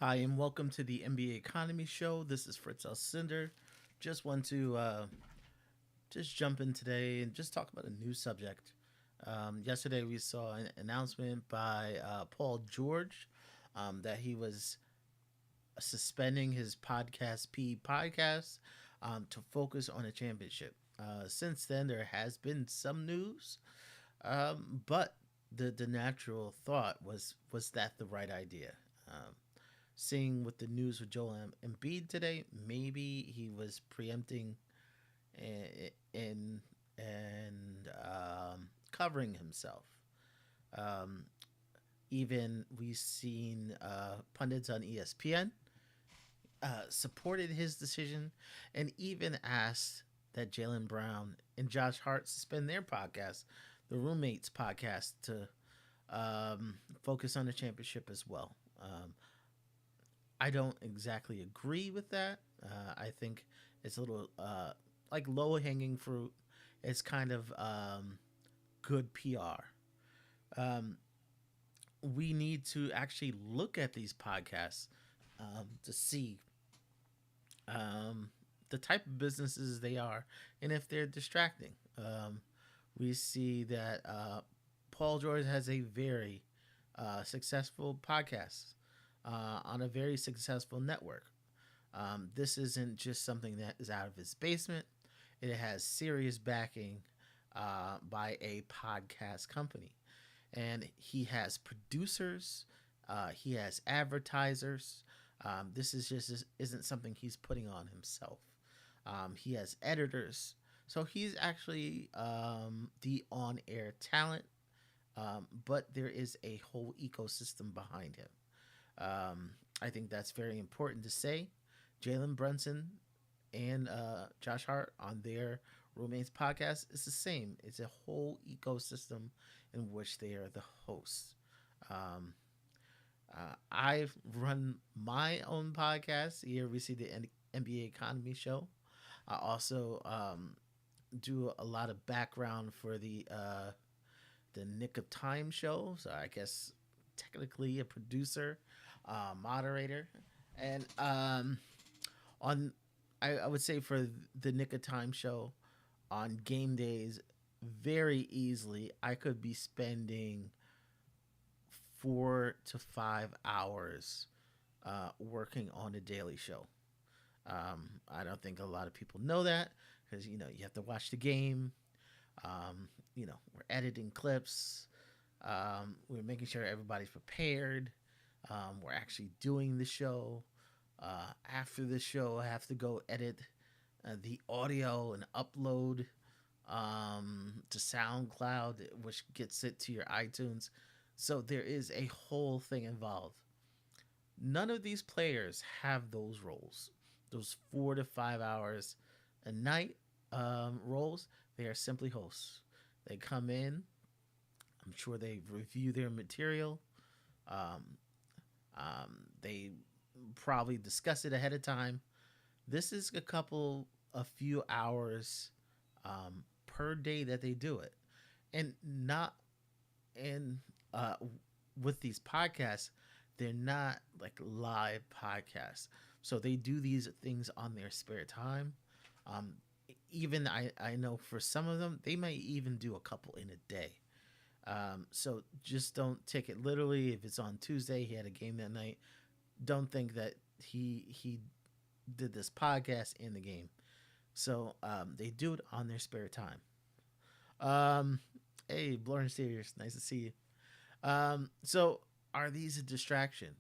Hi, and welcome to the NBA Economy Show. This is Fritz Cinder. Just want to just jump in today and just talk about a new subject. Yesterday, we saw an announcement by Paul George that he was suspending his podcast P podcast to focus on a championship. Since then, there has been some news, but the natural thought was that the right idea? Um, Seeing with the news with Joel Embiid today, maybe he was preempting and covering himself. Um, Even we've seen pundits on ESPN supported his decision and even asked that Jalen Brown and Josh Hart suspend their podcast, the Roommates podcast, to focus on the championship as well. I don't exactly agree with that. I think it's a little like low hanging fruit. It's kind of good PR. Um, we need to actually look at these podcasts to see um, the type of businesses they are and if they're distracting. We see that Paul George has a very successful podcast on a very successful network. This isn't just something that is out of his basement. It has serious backing by a podcast company. And he has producers, he has advertisers. This is just isn't something he's putting on himself. He has editors. So he's actually the on air talent, but there is a whole ecosystem behind him. I think that's very important to say. Jalen Brunson and Josh Hart on their Roommates podcast is the same. It's a whole ecosystem in which they are the hosts. Um, I've run my own podcast. Here we see the NBA Economy Show. I also do a lot of background for the Nick of Time show. So I guess technically a producer, moderator, and on I would say for the Nick of Time show on game days, very easily I could be spending 4 to 5 hours working on a daily show. I don't think a lot of people know that because you have to watch the game. We're editing clips. We're making sure everybody's prepared. We're actually doing the show. After the show, I have to go edit the audio and upload to SoundCloud, which gets it to your iTunes. So there is a whole thing involved. None of these players have those roles, those 4 to 5 hours a night roles. They are simply hosts. They come in. I'm sure they review their material. Um, they probably discuss it ahead of time. This is a few hours per day that they do it, and not and with these podcasts, they're not like live podcasts. So they do these things on their spare time. Um, Even I know for some of them, they might even do a couple in a day. So just don't take it literally. If it's on Tuesday, he had a game that night. Don't think that he did this podcast in the game. So they do it on their spare time. Um, hey, Lauren Steers, nice to see you. So are these a distraction?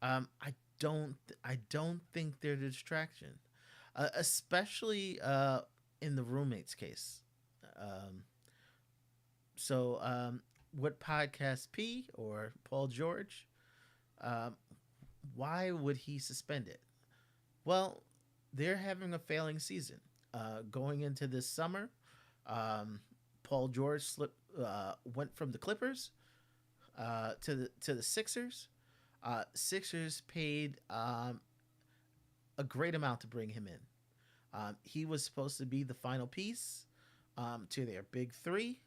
I don't think they're a distraction, especially in the roommate's case. Um, so what podcast P or Paul George? Um, why would he suspend it? Well, they're having a failing season. Going into this summer, um, Paul George went from the Clippers to the Sixers. Sixers paid a great amount to bring him in. He was supposed to be the final piece to their big three,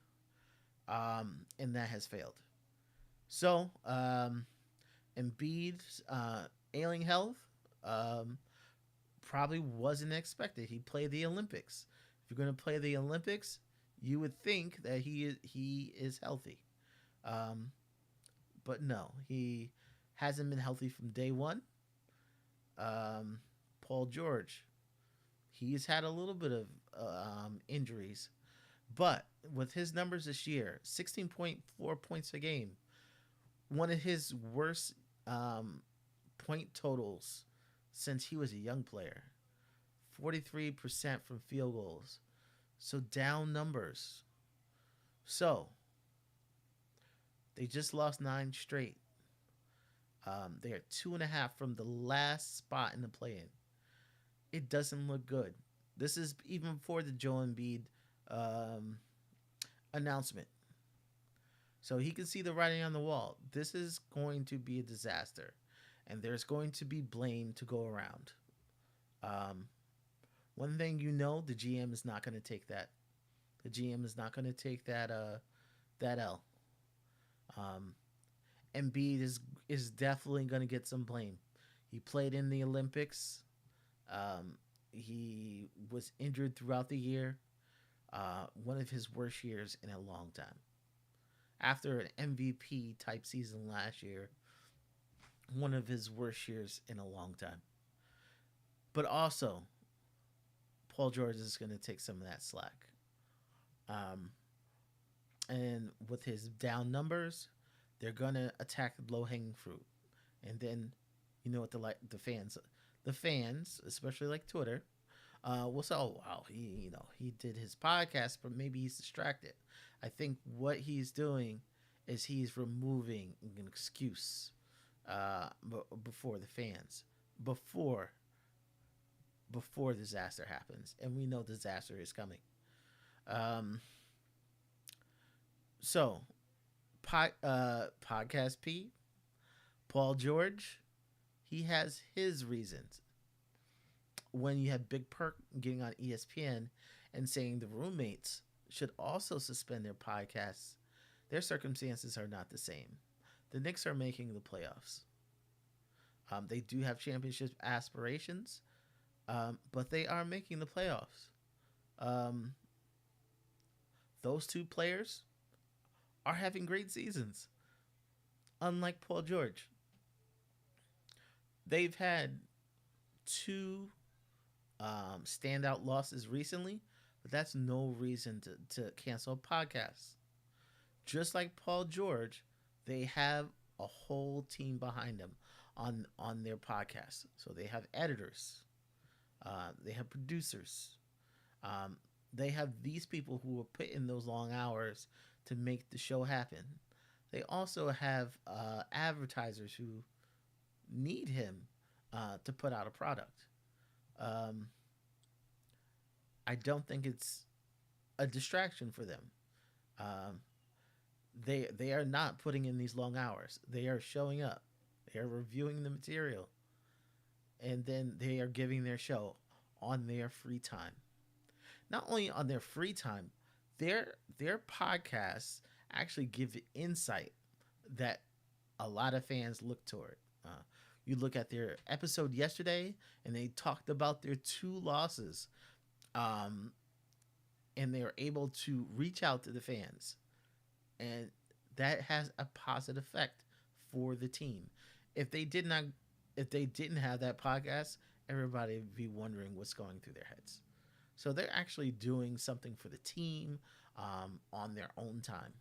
and that has failed. So Embiid ailing health. Um, Probably wasn't expected. He played the Olympics. If you're going to play the Olympics, you would think that he is healthy. Um, but no, he hasn't been healthy from day one. Um, Paul George, he's had a little bit of injuries, but with his numbers this year, 16.4 points a game, one of his worst point totals since he was a young player. 43% from field goals. So down numbers. So they just lost nine straight. They are 2.5 from the last spot in the play-in. It doesn't look good. This is even before the Joel Embiid um, announcement. So he can see the writing on the wall. This is going to be a disaster, and there's going to be blame to go around. Um, One thing you know, the GM is not going to take that. The GM is not going to take that L. Um, Embiid is definitely going to get some blame. He played in the Olympics. He was injured throughout the year. One of his worst years in a long time. After an MVP type season last year, one of his worst years in a long time. But also, Paul George is going to take some of that slack. Um, and with his down numbers, they're going to attack low hanging fruit. And then, you know what the fans, especially like Twitter, will say, "Oh wow, he did his podcast, but maybe he's distracted." I think what he's doing is he's removing an excuse before the fans, before before disaster happens, and we know disaster is coming. Um, so, podcast P, Paul George, he has his reasons. When you have Big Perk getting on ESPN and saying the roommates should also suspend their podcasts, their circumstances are not the same. The Knicks are making the playoffs. They do have championship aspirations, but they are making the playoffs. Um, those two players are having great seasons. Unlike Paul George, they've had two standout losses recently, but that's no reason to cancel podcasts. Just like Paul George, they have a whole team behind them on their podcast. So they have editors, they have producers, um, they have these people who will put in those long hours to make the show happen. They also have advertisers who need him to put out a product. Um, I don't think it's a distraction for them. Um, they are not putting in these long hours. They are showing up. They are reviewing the material, and then they are giving their show on their free time. Not only on their free time, their podcasts actually give insight that a lot of fans look toward. You look at their episode yesterday, and they talked about their two losses, um, and they were able to reach out to the fans, and that has a positive effect for the team. If they did not, if they didn't have that podcast, everybody would be wondering what's going through their heads. So they're actually doing something for the team on their own time.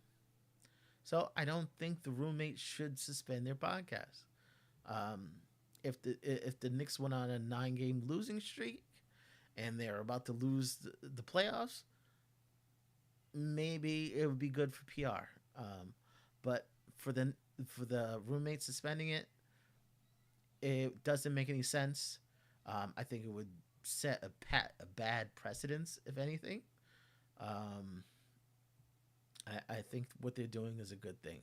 So I don't think the roommates should suspend their podcast. Um, if the Knicks went on a 9 game losing streak and they're about to lose the playoffs, maybe it would be good for PR. But for the roommates suspending it, it doesn't make any sense. I think it would set a bad precedence, if anything. Um, I think what they're doing is a good thing.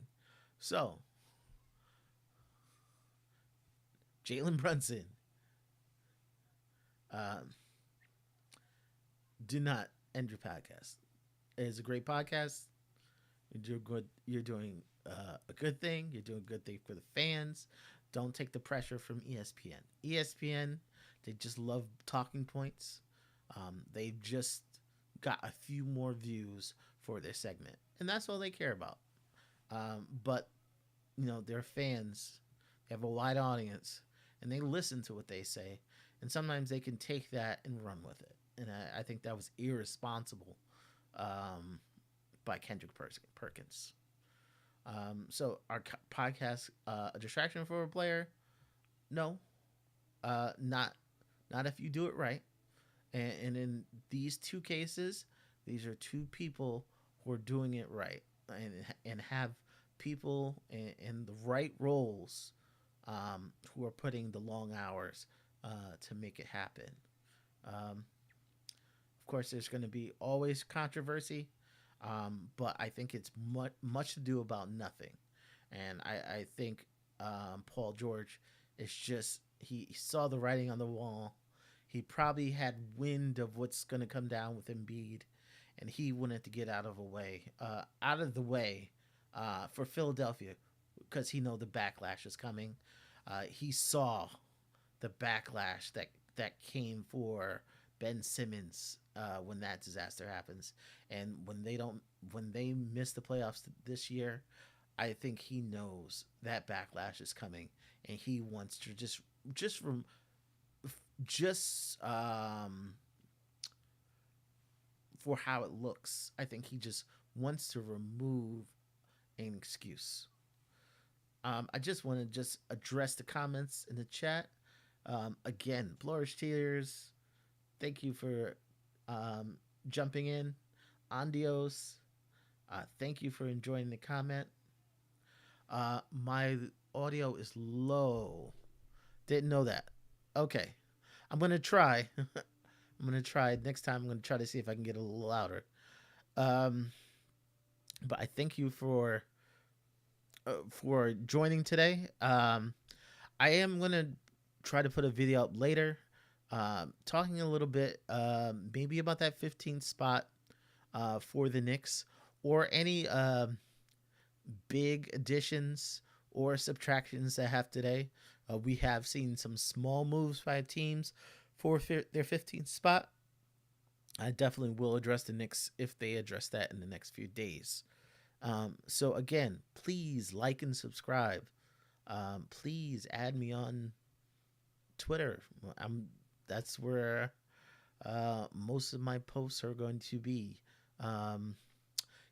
So, Jalen Brunson, um, do not end your podcast. It is a great podcast. You're doing good. You're doing a good thing. You're doing a good thing for the fans. Don't take the pressure from ESPN. ESPN, they just love talking points. They've just got a few more views for their segment, and that's all they care about. But their fans, they have a wide audience, and they listen to what they say, and sometimes they can take that and run with it. And I think that was irresponsible um, by Kendrick Perkins. So our podcast, a distraction for a player? No, not if you do it right. And in these two cases, these are two people who are doing it right and have people in the right roles who are putting the long hours to make it happen. Of course, there's going to be always controversy, but I think it's much to do about nothing. And I think Paul George is just, he saw the writing on the wall. He probably had wind of what's going to come down with Embiid, and he wanted to get out of the way for Philadelphia because he know the backlash is coming. He saw the backlash that came for Ben Simmons when that disaster happens, and when they miss the playoffs this year, I think he knows that backlash is coming, and he wants to just from just for how it looks. I think he just wants to remove an excuse. I just want to just address the comments in the chat. Again, Flourish Tears, thank you for jumping in. Andios, thank you for enjoying the comment. My audio is low. Didn't know that. Okay. I'm going to try. I'm going to try. Next time, I'm going to try to see if I can get a little louder. But I thank you for joining today. I am going to try to put a video up later talking a little bit maybe about that 15th spot for the Knicks or any big additions or subtractions that have today. We have seen some small moves by teams for their 15th spot. I definitely will address the Knicks if they address that in the next few days. So again, please like and subscribe. Please add me on Twitter. That's where most of my posts are going to be.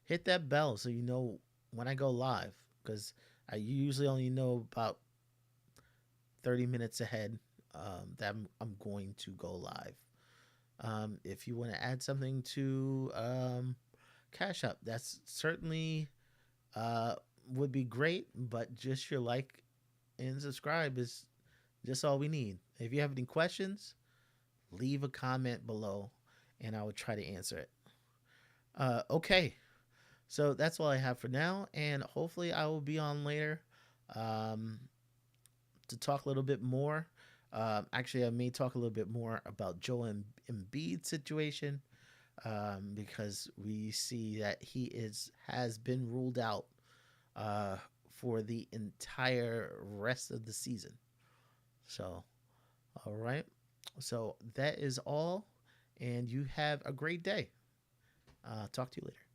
Hit that bell so you know when I go live, because I usually only know about 30 minutes ahead that I'm going to go live. If you want to add something to Cash App, that's certainly would be great, but just your like and subscribe is just all we need. If you have any questions, leave a comment below and I will try to answer it. Okay, so that's all I have for now, and hopefully I will be on later to talk a little bit more. Actually, I may talk a little bit more about Joel Embiid's situation because we see that he has been ruled out for the entire rest of the season. So, all right. So that is all, and you have a great day. Talk to you later.